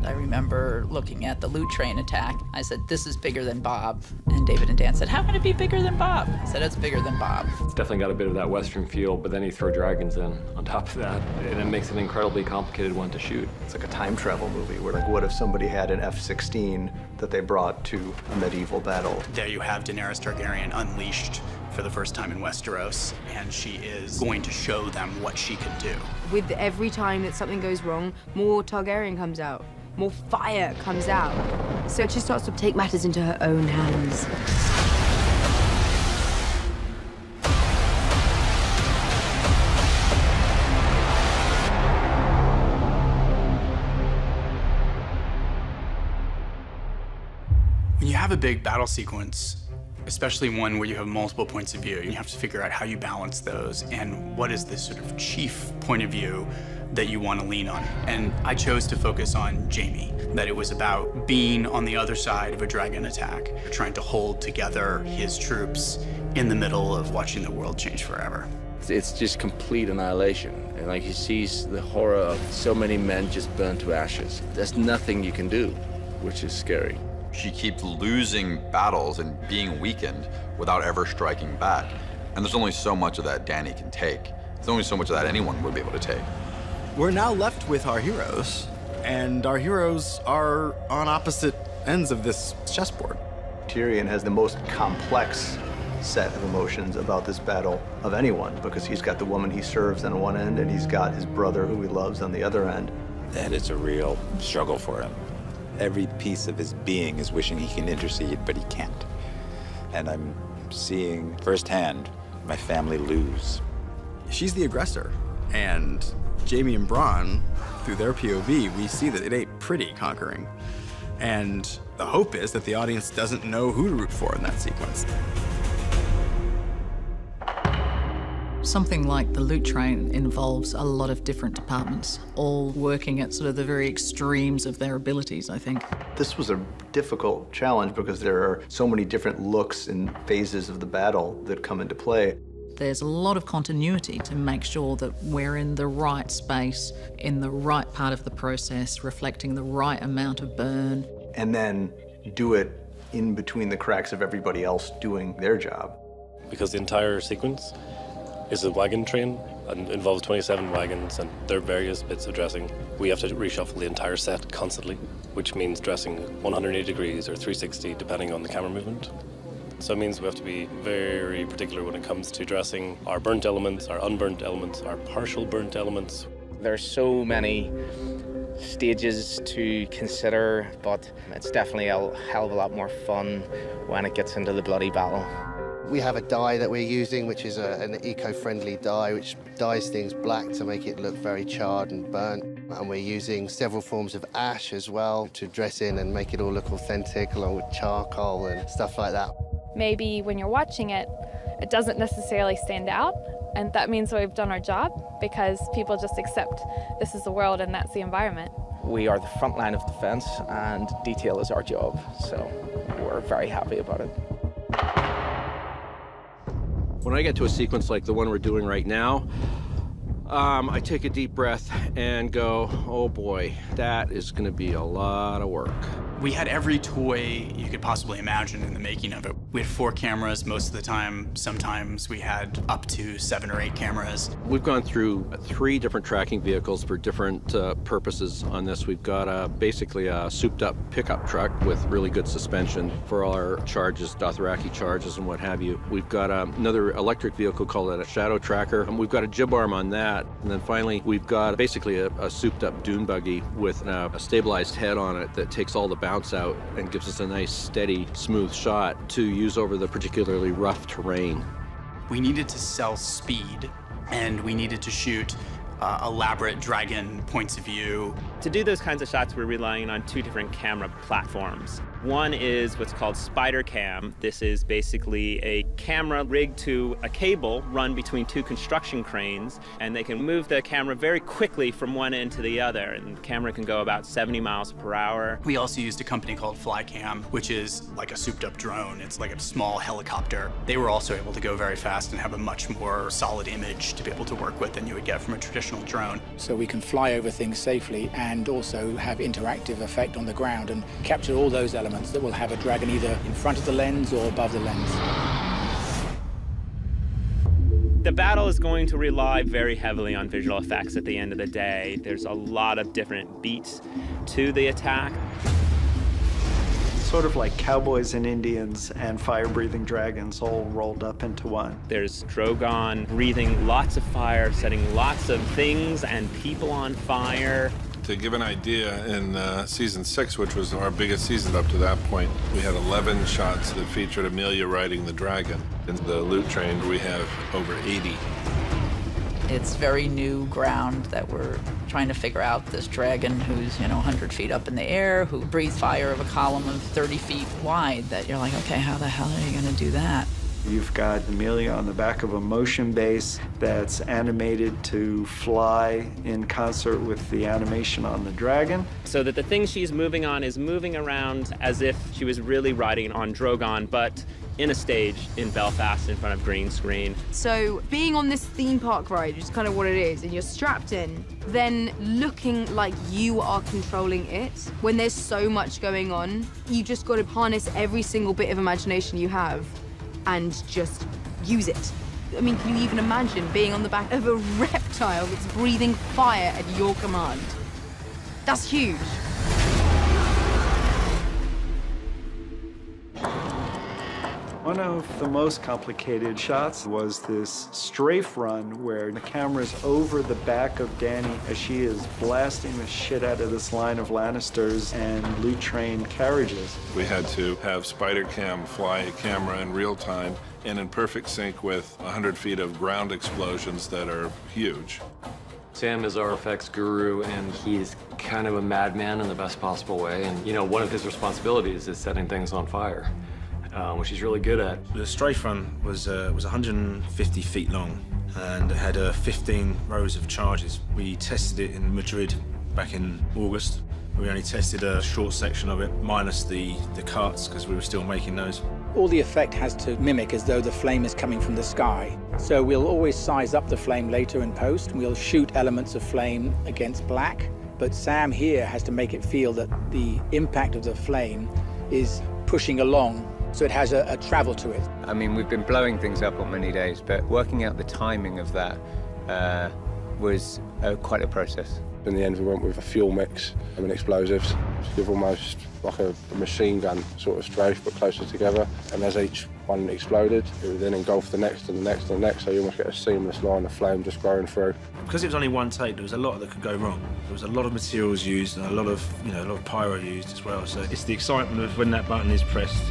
I remember looking at the loot train attack. I said, this is bigger than Bob. And David and Dan said, how can it be bigger than Bob? I said, it's bigger than Bob. It's definitely got a bit of that Western feel, but then you throw dragons in on top of that, and it makes an incredibly complicated one to shoot. It's like a time travel movie where, like, what if somebody had an F-16 that they brought to a medieval battle? There you have Daenerys Targaryen unleashed for the first time in Westeros, and she is going to show them what she can do. With every time that something goes wrong, more Targaryen comes out, more fire comes out. So she starts to take matters into her own hands. When you have a big battle sequence, especially one where you have multiple points of view, you have to figure out how you balance those and what is the sort of chief point of view that you want to lean on. And I chose to focus on Jaime, that it was about being on the other side of a dragon attack, trying to hold together his troops in the middle of watching the world change forever. It's just complete annihilation. And like he sees the horror of so many men just burned to ashes. There's nothing you can do, which is scary. She keeps losing battles and being weakened without ever striking back. And there's only so much of that Dany can take. There's only so much of that anyone would be able to take. We're now left with our heroes, and our heroes are on opposite ends of this chessboard. Tyrion has the most complex set of emotions about this battle of anyone, because he's got the woman he serves on one end, and he's got his brother who he loves on the other end. That is a real struggle for him. Every piece of his being is wishing he can intercede, but he can't. And I'm seeing firsthand my family lose. She's the aggressor, and Jaime and Bronn, through their POV, we see that it ain't pretty conquering. And the hope is that the audience doesn't know who to root for in that sequence. Something like the loot train involves a lot of different departments, all working at sort of the very extremes of their abilities, I think. This was a difficult challenge because there are so many different looks and phases of the battle that come into play. There's a lot of continuity to make sure that we're in the right space, in the right part of the process, reflecting the right amount of burn. And then do it in between the cracks of everybody else doing their job. Because the entire sequence is a wagon train and involves 27 wagons and their various bits of dressing. We have to reshuffle the entire set constantly, which means dressing 180 degrees or 360 depending on the camera movement. So it means we have to be very particular when it comes to dressing our burnt elements, our unburnt elements, our partial burnt elements. There's so many stages to consider, but it's definitely a hell of a lot more fun when it gets into the bloody battle. We have a dye that we're using, which is an eco-friendly dye, which dyes things black to make it look very charred and burnt. And we're using several forms of ash as well to dress in and make it all look authentic, along with charcoal and stuff like that. Maybe when you're watching it, it doesn't necessarily stand out, and that means we've done our job because people just accept this is the world and that's the environment. We are the front line of defense, and detail is our job, so we're very happy about it. When I get to a sequence like the one we're doing right now, I take a deep breath and go, oh boy, that is going to be a lot of work. We had every toy you could possibly imagine in the making of it. We had 4 cameras most of the time. Sometimes we had up to 7 or 8 cameras. We've gone through 3 different tracking vehicles for different purposes on this. We've got basically a souped-up pickup truck with really good suspension for all our charges, Dothraki charges and what have you. We've got another electric vehicle called a shadow tracker, and we've got a jib arm on that. And then finally, we've got basically a souped-up dune buggy with a stabilized head on it that takes all the bounce out and gives us a nice, steady, smooth shot to use over the particularly rough terrain. We needed to sell speed, and we needed to shoot elaborate dragon points of view. To do those kinds of shots, we're relying on 2 different camera platforms. One is what's called spider cam. This is basically a camera rigged to a cable run between two construction cranes, and they can move the camera very quickly from one end to the other, and the camera can go about 70 miles per hour. We also used a company called Flycam, which is like a souped-up drone. It's like a small helicopter. They were also able to go very fast and have a much more solid image to be able to work with than you would get from a traditional drone. So we can fly over things safely and also have interactive effect on the ground and capture all those elements that will have a dragon either in front of the lens or above the lens. The battle is going to rely very heavily on visual effects at the end of the day. There's a lot of different beats to the attack. Sort of like cowboys and Indians and fire-breathing dragons all rolled up into one. There's Drogon breathing lots of fire, setting lots of things and people on fire. To give an idea, in season 6, which was our biggest season up to that point, we had 11 shots that featured Amelia riding the dragon. In the loot train, we have over 80. It's very new ground that we're trying to figure out. This dragon who's, 100 feet up in the air, who breathes fire of a column of 30 feet wide, that you're like, okay, how the hell are you gonna do that? You've got Amelia on the back of a motion base that's animated to fly in concert with the animation on the dragon. So that the thing she's moving on is moving around as if she was really riding on Drogon, but in a stage in Belfast in front of green screen. So being on this theme park ride, which is kind of what it is, and you're strapped in, then looking like you are controlling it, when there's so much going on, you just got to harness every single bit of imagination you have and just use it. I mean, can you even imagine being on the back of a reptile that's breathing fire at your command? That's huge. One of the most complicated shots was this strafe run where the camera's over the back of Dany as she is blasting the shit out of this line of Lannisters and loot train carriages. We had to have Spider Cam fly a camera in real time and in perfect sync with 100 feet of ground explosions that are huge. Sam is our effects guru, and he's kind of a madman in the best possible way. And, one of his responsibilities is setting things on fire. Which he's really good at. The strafe run was 150 feet long, and it had 15 rows of charges. We tested it in Madrid back in August. We only tested a short section of it, minus the cuts, because we were still making those. All the effect has to mimic as though the flame is coming from the sky. So we'll always size up the flame later in post. We'll shoot elements of flame against black, but Sam here has to make it feel that the impact of the flame is pushing along, so it has a travel to it. I mean, we've been blowing things up on many days, but working out the timing of that was quite a process. In the end, we went with a fuel mix and explosives to give almost like a machine gun sort of strafe, but closer together. And as each one exploded, it would then engulf the next and the next and the next, so you almost get a seamless line of flame just growing through. Because it was only one take, there was a lot that could go wrong. There was a lot of materials used and a lot of pyro used as well. So it's the excitement of when that button is pressed.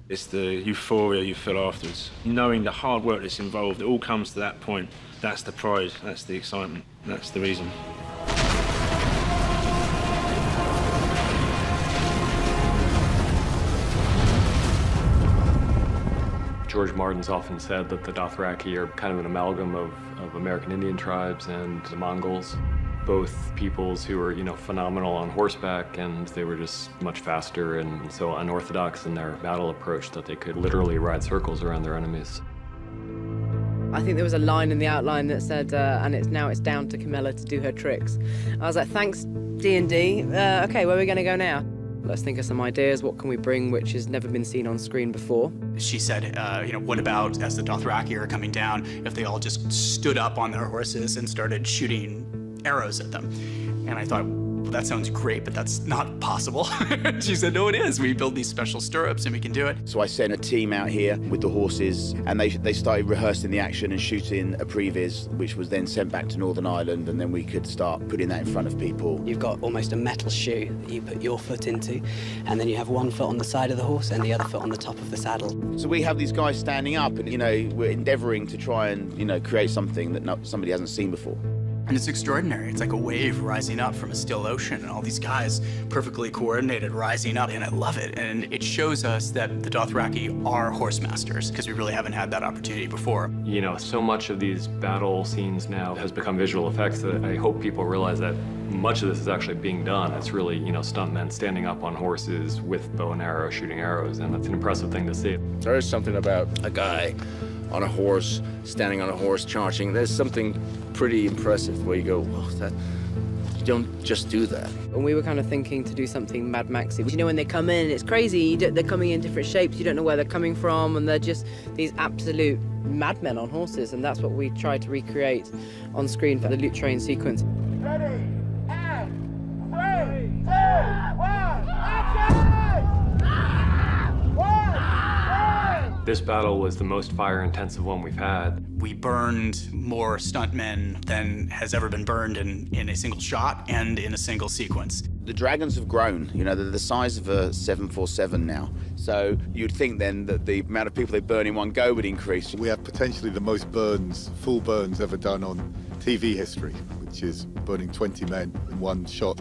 It's the euphoria you feel afterwards. Knowing the hard work that's involved, it all comes to that point. That's the prize, that's the excitement, that's the reason. George Martin's often said that the Dothraki are kind of an amalgam of American Indian tribes and the Mongols. Both peoples who were, phenomenal on horseback, and they were just much faster and so unorthodox in their battle approach that they could literally ride circles around their enemies. I think there was a line in the outline that said, and now it's down to Camilla to do her tricks. I was like, thanks, D&D. Okay, where are we going to go now? Let's think of some ideas. What can we bring which has never been seen on screen before? She said, what about as the Dothraki are coming down, if they all just stood up on their horses and started shooting arrows at them? And I thought, That sounds great, but that's not possible. She said, no, it is. We build these special stirrups and we can do it. So I sent a team out here with the horses, and they started rehearsing the action and shooting a previs, which was then sent back to Northern Ireland, and then we could start putting that in front of people. You've got almost a metal shoe that you put your foot into, and then you have one foot on the side of the horse and the other foot on the top of the saddle. So we have these guys standing up, and, you know, we're endeavouring to try and, you know, create something that somebody hasn't seen before. And it's extraordinary. It's like a wave rising up from a still ocean, and all these guys perfectly coordinated rising up, and I love it. And it shows us that the Dothraki are horse masters, because we really haven't had that opportunity before. You know, so much of these battle scenes now has become visual effects that I hope people realize that much of this is actually being done. It's really, you know, stuntmen standing up on horses with bow and arrow, shooting arrows, and that's an impressive thing to see. There is something about a guy on a horse, standing on a horse, charging. There's something pretty impressive where you go, oh, you don't just do that. And we were kind of thinking to do something Mad Maxy. You know, when they come in, it's crazy. They're coming in different shapes. You don't know where they're coming from, and they're just these absolute madmen on horses, and that's what we tried to recreate on screen for the loot train sequence. Ready, and 3, 2, 1, action! This battle was the most fire-intensive one we've had. We burned more stuntmen than has ever been burned in a single shot and in a single sequence. The dragons have grown. You know, they're the size of a 747 now. So you'd think then that the amount of people they burn in one go would increase. We have potentially the most burns, full burns ever done on TV history, which is burning 20 men in one shot,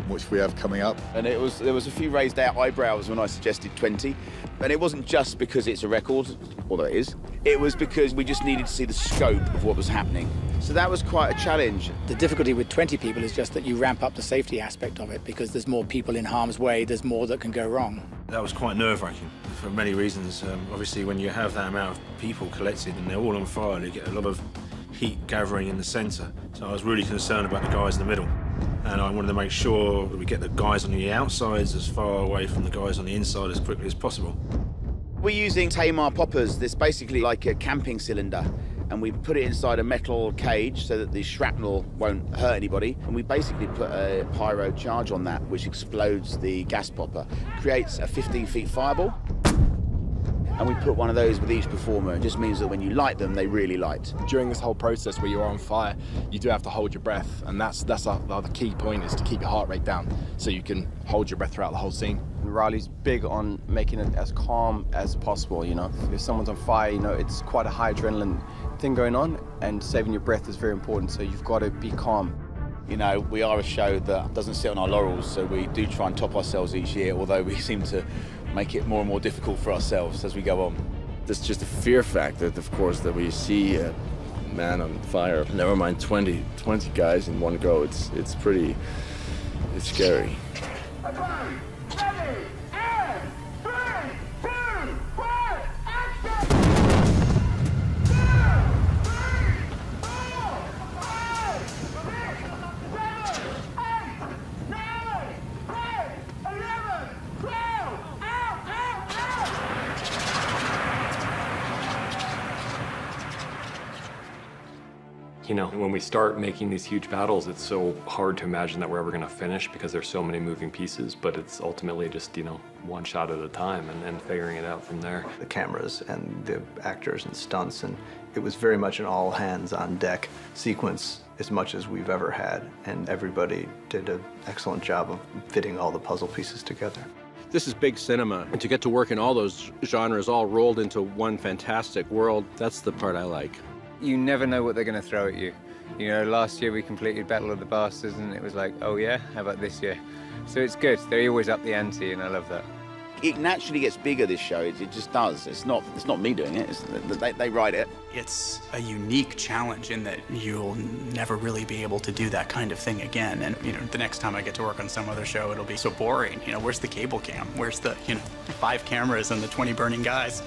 which we have coming up. And there was a few raised eyebrows when I suggested 20. And it wasn't just because it's a record, although it is. It was because we just needed to see the scope of what was happening. So that was quite a challenge. The difficulty with 20 people is just that you ramp up the safety aspect of it, because there's more people in harm's way, there's more that can go wrong. That was quite nerve-wracking for many reasons. Obviously, when you have that amount of people collected and they're all on fire, you get a lot of heat gathering in the center. So I was really concerned about the guys in the middle. And I wanted to make sure that we get the guys on the outsides as far away from the guys on the inside as quickly as possible. We're using Tamar poppers. This basically like a camping cylinder, and we put it inside a metal cage so that the shrapnel won't hurt anybody. And we basically put a pyro charge on that, which explodes the gas popper, creates a 15-foot fireball. And we put one of those with each performer. It just means that when you light them, they really light. During this whole process where you're on fire, you do have to hold your breath, and that's the key point, is to keep your heart rate down so you can hold your breath throughout the whole scene. Riley's big on making it as calm as possible, you know. If someone's on fire, you know, it's quite a high adrenaline thing going on, and saving your breath is very important, so you've got to be calm. You know, we are a show that doesn't sit on our laurels, so we do try and top ourselves each year, although we seem to make it more and more difficult for ourselves as we go on. There's just a fear factor, of course, that we see a man on fire, never mind 20 guys in one go. It's scary. You know, when we start making these huge battles, it's so hard to imagine that we're ever going to finish because there's so many moving pieces, but it's ultimately just, you know, one shot at a time and figuring it out from there. The cameras and the actors and stunts, and it was very much an all hands on deck sequence as much as we've ever had, and everybody did an excellent job of fitting all the puzzle pieces together. This is big cinema, and to get to work in all those genres all rolled into one fantastic world, that's the part I like. You never know what they're going to throw at you. You know, last year we completed Battle of the Bastards, and it was like, oh yeah, how about this year? So it's good. They always up the ante, and I love that. It naturally gets bigger, this show. It just does. It's not me doing it. They write it. It's a unique challenge in that you'll never really be able to do that kind of thing again. And, you know, the next time I get to work on some other show, it'll be so boring. You know, where's the cable cam? Where's the, 5 cameras and the 20 burning guys?